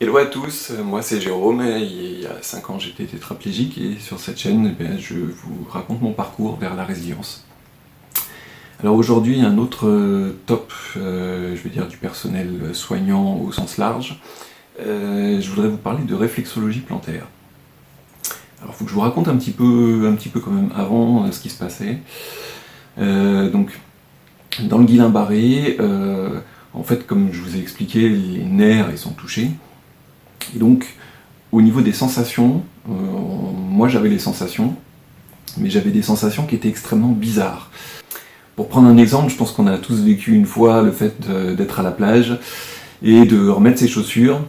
Hello à tous, moi c'est Jérôme, et il y a 5 ans j'étais tétraplégique et sur cette chaîne je vous raconte mon parcours vers la résilience. Alors aujourd'hui un autre top, je vais dire du personnel soignant au sens large, je voudrais vous parler de réflexologie plantaire. Alors il faut que je vous raconte un petit peu quand même avant ce qui se passait. Donc dans le Guillain-Barré, en fait comme je vous ai expliqué, les nerfs ils sont touchés. Et donc, au niveau des sensations, moi j'avais les sensations, mais j'avais des sensations qui étaient extrêmement bizarres. Pour prendre un exemple, je pense qu'on a tous vécu une fois le fait d'être à la plage et de remettre ses chaussures,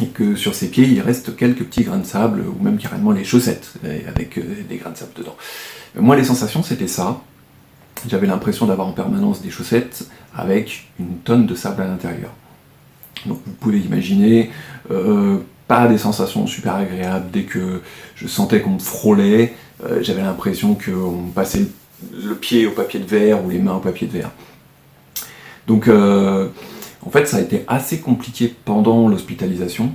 et que sur ses pieds il reste quelques petits grains de sable, ou même carrément les chaussettes, avec des grains de sable dedans. Moi les sensations c'était ça, j'avais l'impression d'avoir en permanence des chaussettes avec une tonne de sable à l'intérieur. Donc vous pouvez imaginer, pas des sensations super agréables. Dès que je sentais qu'on me frôlait, j'avais l'impression qu'on me passait le pied au papier de verre ou les mains au papier de verre. Donc en fait ça a été assez compliqué pendant l'hospitalisation.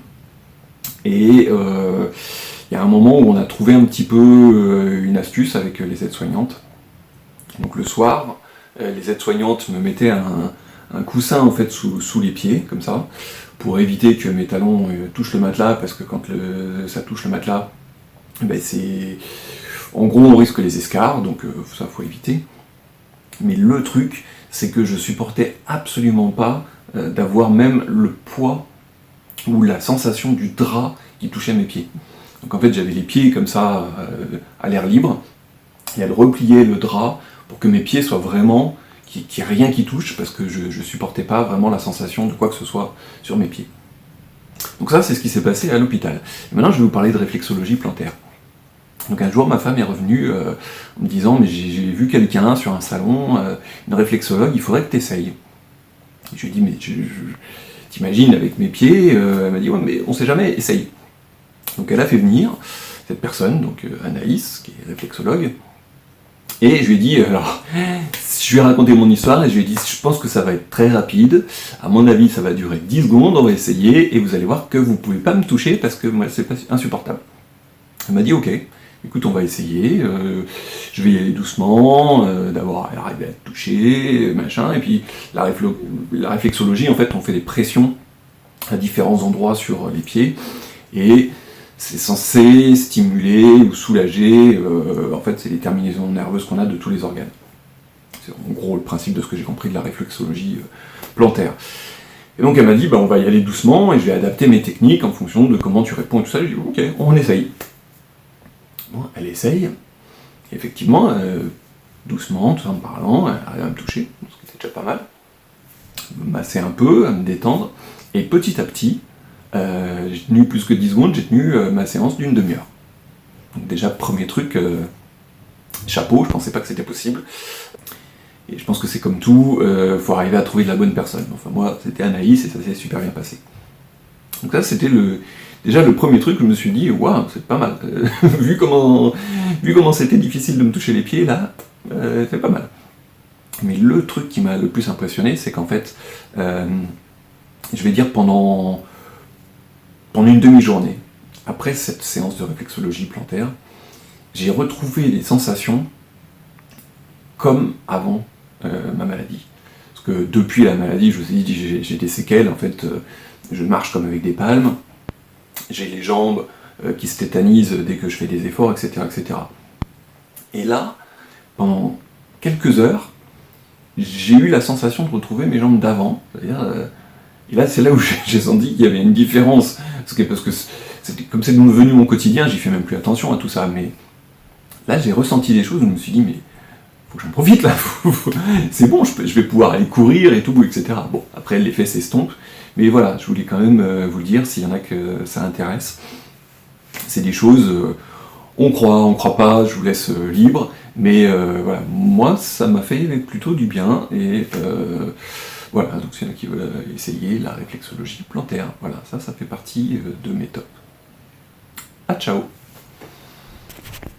Et il y a un moment où on a trouvé un petit peu une astuce avec les aides-soignantes. Donc le soir, les aides-soignantes me mettaient un coussin en fait sous les pieds, comme ça, pour éviter que mes talons touchent le matelas, parce que quand ça touche le matelas, ben en gros on risque les escarres, donc ça faut éviter. Mais le truc, c'est que je supportais absolument pas d'avoir même le poids ou la sensation du drap qui touchait mes pieds. Donc en fait j'avais les pieds comme ça à l'air libre, et elle repliait le drap pour que mes pieds soient vraiment, qu'il n'y ait rien qui touche, parce que je ne supportais pas vraiment la sensation de quoi que ce soit sur mes pieds. Donc ça, c'est ce qui s'est passé à l'hôpital. Et maintenant, je vais vous parler de réflexologie plantaire. Donc un jour, ma femme est revenue en me disant « mais j'ai vu quelqu'un sur un salon, une réflexologue, il faudrait que tu essayes. » Je lui ai dit « mais t'imagines avec mes pieds ?» Elle m'a dit « ouais, mais on ne sait jamais, essaye. » Donc elle a fait venir cette personne, donc Anaïs, qui est réflexologue, et je lui ai dit, alors, je lui ai raconté mon histoire, et je lui ai dit, je pense que ça va être très rapide, à mon avis ça va durer 10 secondes, on va essayer, et vous allez voir que vous pouvez pas me toucher, parce que moi c'est pas insupportable. Elle m'a dit, ok, écoute, on va essayer, je vais y aller doucement, d'abord arriver à te toucher, machin, et puis la réflexologie, en fait, on fait des pressions à différents endroits sur les pieds, et c'est censé stimuler ou soulager, en fait c'est les terminaisons nerveuses qu'on a de tous les organes. C'est en gros le principe de ce que j'ai compris de la réflexologie plantaire. Et donc elle m'a dit, on va y aller doucement, et je vais adapter mes techniques en fonction de comment tu réponds et tout ça. J'ai dit, ok, on essaye. Bon, elle essaye, et effectivement, doucement, tout en me parlant, elle arrive à me toucher, ce qui était déjà pas mal, me masser un peu, à me détendre, et petit à petit, j'ai tenu plus que 10 secondes, j'ai tenu ma séance d'une demi-heure. Donc déjà, premier truc, chapeau, je pensais pas que c'était possible. Et je pense que c'est comme tout, faut arriver à trouver de la bonne personne. Enfin moi, c'était Anaïs et ça s'est super bien passé. Donc ça, c'était déjà le premier truc que je me suis dit, waouh, c'est pas mal. vu comment c'était difficile de me toucher les pieds, là, c'est pas mal. Mais le truc qui m'a le plus impressionné, c'est qu'en fait, je vais dire pendant une demi-journée, après cette séance de réflexologie plantaire, j'ai retrouvé les sensations comme avant ma maladie. Parce que depuis la maladie, je vous ai dit, j'ai des séquelles, en fait, je marche comme avec des palmes, j'ai les jambes qui se tétanisent dès que je fais des efforts, etc., etc. Et là, pendant quelques heures, j'ai eu la sensation de retrouver mes jambes d'avant, c'est-à-dire... Et là, c'est là où j'ai senti qu'il y avait une différence, parce que comme c'est devenu mon quotidien, j'y fais même plus attention à tout ça, mais là, j'ai ressenti des choses où je me suis dit, mais faut que j'en profite, là, c'est bon, je vais pouvoir aller courir et tout, etc. Bon, après, l'effet s'estompe, mais voilà, je voulais quand même vous le dire, s'il y en a que ça intéresse. C'est des choses, on croit pas, je vous laisse libre, mais voilà, moi, ça m'a fait plutôt du bien, et... voilà, donc s'il y en a qui veulent essayer la réflexologie plantaire, voilà, ça fait partie de mes tops. Ah, ciao!